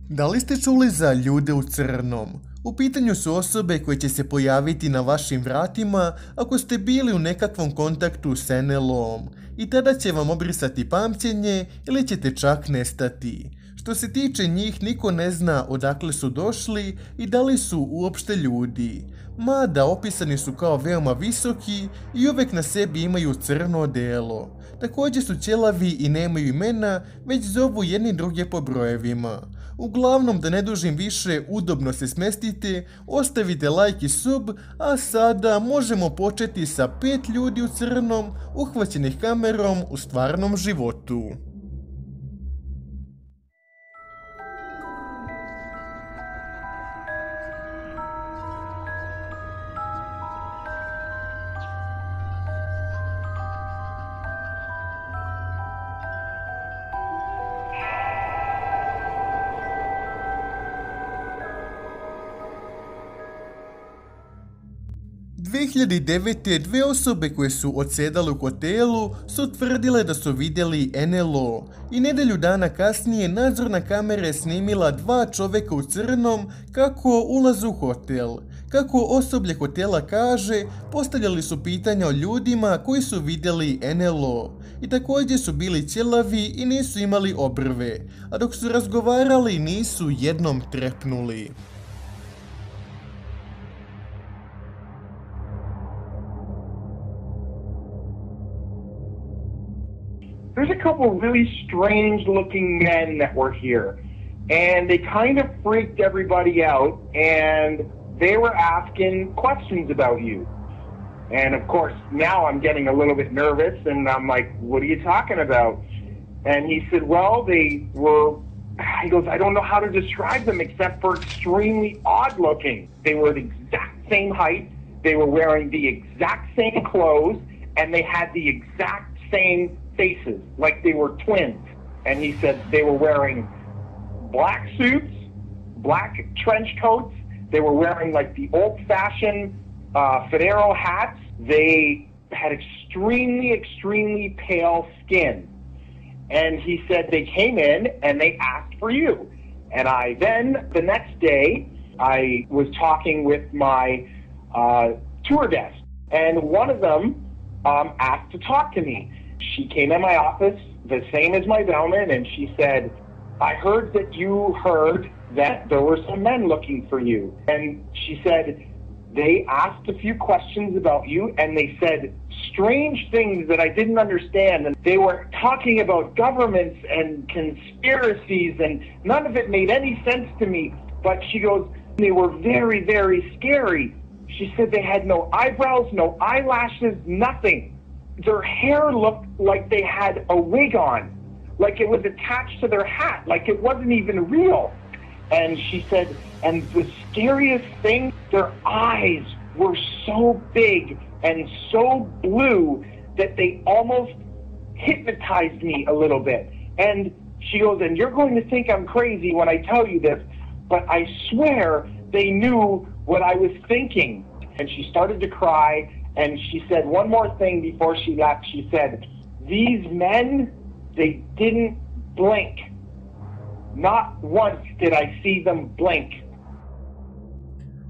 Da li ste čuli za ljude u crnom? U pitanju su osobe koje će se pojaviti na vašim vratima ako ste bili u nekakvom kontaktu s NLO-om i tada će vam obrisati pamćenje ili ćete čak nestati. Što se tiče njih, niko ne zna odakle su došli i da li su uopšte ljudi. Mada opisani su kao veoma visoki i uvek na sebi imaju crno odelo. Također su ćelavi i nemaju imena, već zovu jedni druge po brojevima. Uglavnom, da ne dužim više, udobno se smestite, ostavite like i sub, a sada možemo početi sa 5 ljudi u crnom uhvaćenih kamerom u stvarnom životu. U 2009. dve osobe koje su odsedale u hotelu su tvrdile da su vidjeli NLO i nedelju dana kasnije nadzorna kamera je snimila 2 čovjeka u crnom kako ulaze u hotel. Kako osoblje hotela kaže, postavljali su pitanja o ljudima koji su vidjeli NLO i također su bili ćelavi i nisu imali obrve, a dok su razgovarali nisu jednom trepnuli. There's a couple of really strange looking men that were here, and they kind of freaked everybody out, and they were asking questions about you. And of course, now I'm getting a little bit nervous, and I'm like, what are you talking about? And he said, well, he goes, I don't know how to describe them except for extremely odd looking. They were the exact same height, they were wearing the exact same clothes, and they had the exact same faces, like they were twins. And he said they were wearing black suits, black trench coats, they were wearing like the old-fashioned Federo hats. They had extremely pale skin. And he said they came in and they asked for you. And the next day, I was talking with my tour guest, and one of them asked to talk to me. She came in my office, the same as my bellman, and she said, I heard that you heard that there were some men looking for you. And she said, they asked a few questions about you, and they said strange things that I didn't understand. And they were talking about governments and conspiracies, and none of it made any sense to me. But she goes, they were very scary. She said they had no eyebrows, no eyelashes, nothing. Their hair looked like they had a wig on, like it was attached to their hat, like it wasn't even real. And she said, and the scariest thing, their eyes were so big and so blue that they almost hypnotized me a little bit. And she goes, and you're going to think I'm crazy when I tell you this, but I swear they knew what I was thinking. And she started to cry. And she said one more thing before she left. She said, these men, they didn't blink. Not once did I see them blink.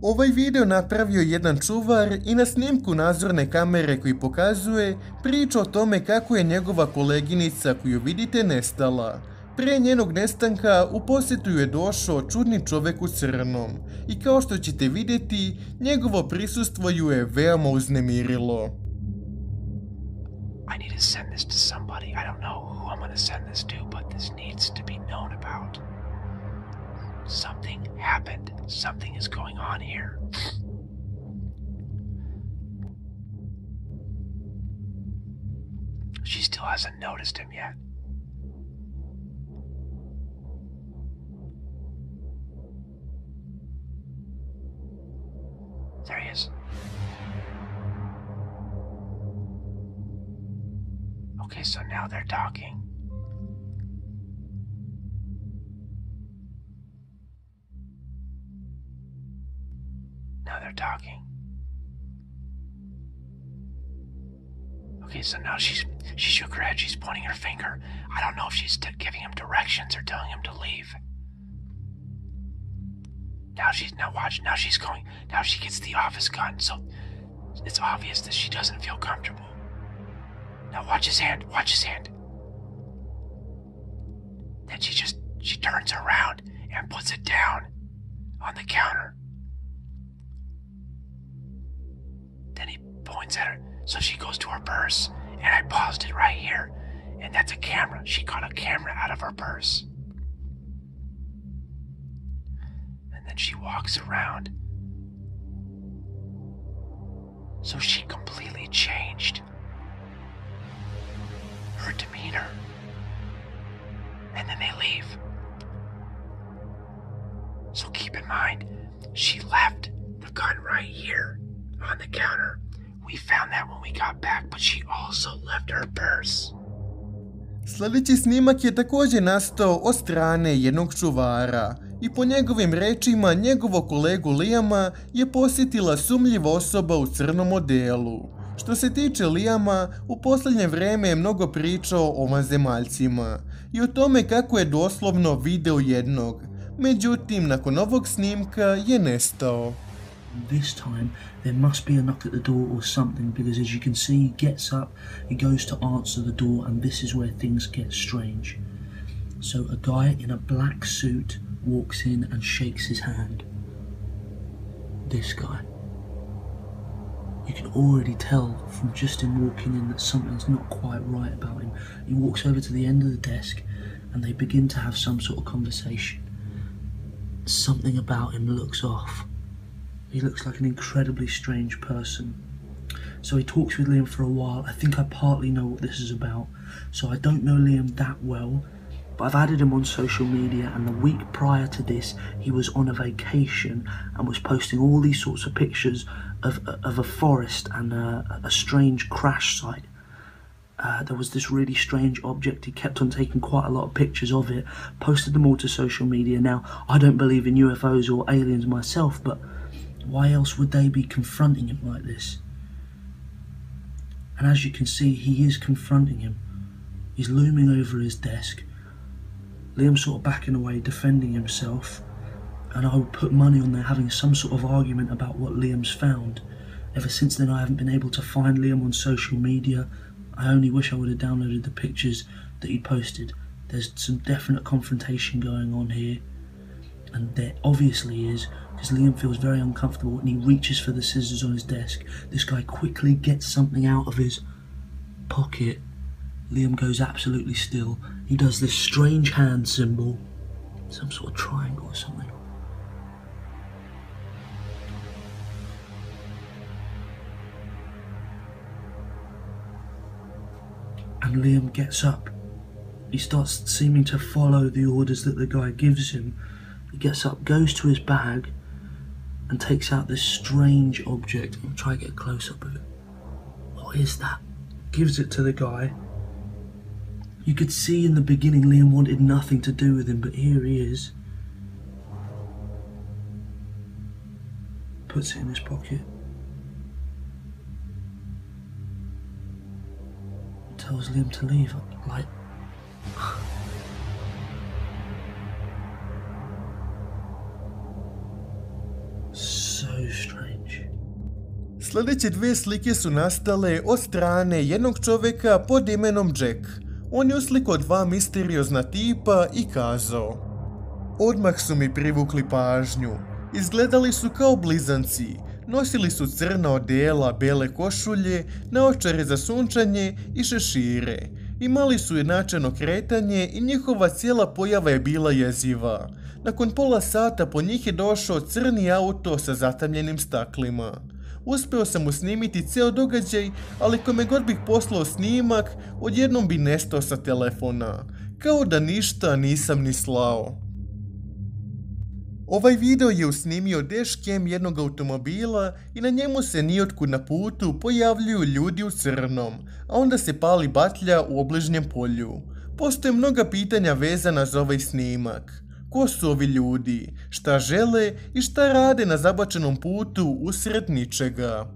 Ovaj video napravio jedan čuvar i na snimku nadzorne kamere koji pokazuje priča o tome kako je njegova koleginica koju vidite nestala. Pre njenog nestanka u posjetu je došao čudni čovjek u crnom i kao što ćete vidjeti, njegovo prisustvo ju je veoma uznemirilo. I need to send this to somebody. I don't know who I'm going to send this to, but this needs to be known about. Something happened. Something is going on here. She still hasn't noticed him yet. There he is. Okay, so now they're talking. Now they're talking. Okay, so now she shook her head, she's pointing her finger. I don't know if she's giving him directions or telling him to leave. Now she's going. Now she gets the office gun, so it's obvious that she doesn't feel comfortable. Now watch his hand. Watch his hand. Then she turns around and puts it down on the counter. Then he points at her, so she goes to her purse, and I paused it right here, and that's a camera. She got a camera out of her purse. And then she walks around. So she completely changed her demeanor. And then they leave. So keep in mind, she left the gun right here on the counter. We found that when we got back, but she also left her purse. Sljedeći snimak je također nastao od strane jednog čuvara i po njegovim rečima njegovog kolegu Liama je posjetila sumnjiva osoba u crnom odelu. Što se tiče Liama, u posljednje vrijeme je mnogo pričao o vanzemaljcima i o tome kako je doslovno video jednog. Međutim, nakon ovog snimka je nestao. This time, there must be a knock at the door or something, because as you can see, he gets up, he goes to answer the door, and this is where things get strange. So a guy in a black suit walks in and shakes his hand. This guy. You can already tell from just him walking in that something's not quite right about him. He walks over to the end of the desk, and they begin to have some sort of conversation. Something about him looks off. He looks like an incredibly strange person. So he talks with Liam for a while. I think I partly know what this is about. So I don't know Liam that well, but I've added him on social media, and the week prior to this, he was on a vacation and was posting all these sorts of pictures of a forest and a strange crash site. There was this really strange object. He kept on taking quite a lot of pictures of it, posted them all to social media. Now, I don't believe in UFOs or aliens myself, but why else would they be confronting him like this? And as you can see, he is confronting him. He's looming over his desk. Liam's sort of backing away, defending himself. And I would put money on there having some sort of argument about what Liam's found. Ever since then, I haven't been able to find Liam on social media. I only wish I would have downloaded the pictures that he'd posted. There's some definite confrontation going on here. And there obviously is, because Liam feels very uncomfortable and he reaches for the scissors on his desk. This guy quickly gets something out of his pocket. Liam goes absolutely still. He does this strange hand symbol, some sort of triangle or something. And Liam gets up. He starts seeming to follow the orders that the guy gives him. He gets up, goes to his bag, and takes out this strange object. I'll try to get a close-up of it. What is that? Gives it to the guy. You could see in the beginning Liam wanted nothing to do with him, but here he is. Puts it in his pocket. Tells Liam to leave, like... So strange. Sljedeće dvije slike su nastale od strane jednog čovjeka pod imenom Jack. On je uslikao dva misteriozna tipa i kazao: odmah su mi privukli pažnju. Izgledali su kao blizanci. Nosili su crna odela, bele košulje, naočare za sunčanje i šešire. Imali su jednačeno kretanje i njihova cijela pojava je bila jeziva. Nakon pola sata po njih je došao crni auto sa zatamljenim staklima. Uspio sam mu snimiti cijel događaj, ali kome god bih poslao snimak, odjednom bi nestao sa telefona. Kao da ništa nisam ni slao. Ovaj video je usnimio dashcam jednog automobila i na njemu se nijotkud na putu pojavljuju ljudi u crnom, a onda se pali batlja u obližnjem polju. Postoje mnoga pitanja vezana za ovaj snimak. Ko su ovi ljudi? Šta žele i šta rade na zabačenom putu usred ničega?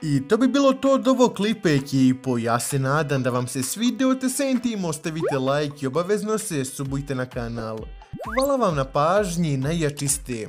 I to bi bilo to od ovog klipa ekipo, ja se nadam da vam se svidio, te sentim, ostavite like i obavezno se subujte na kanal. Hvala vam na pažnji, najjači ste.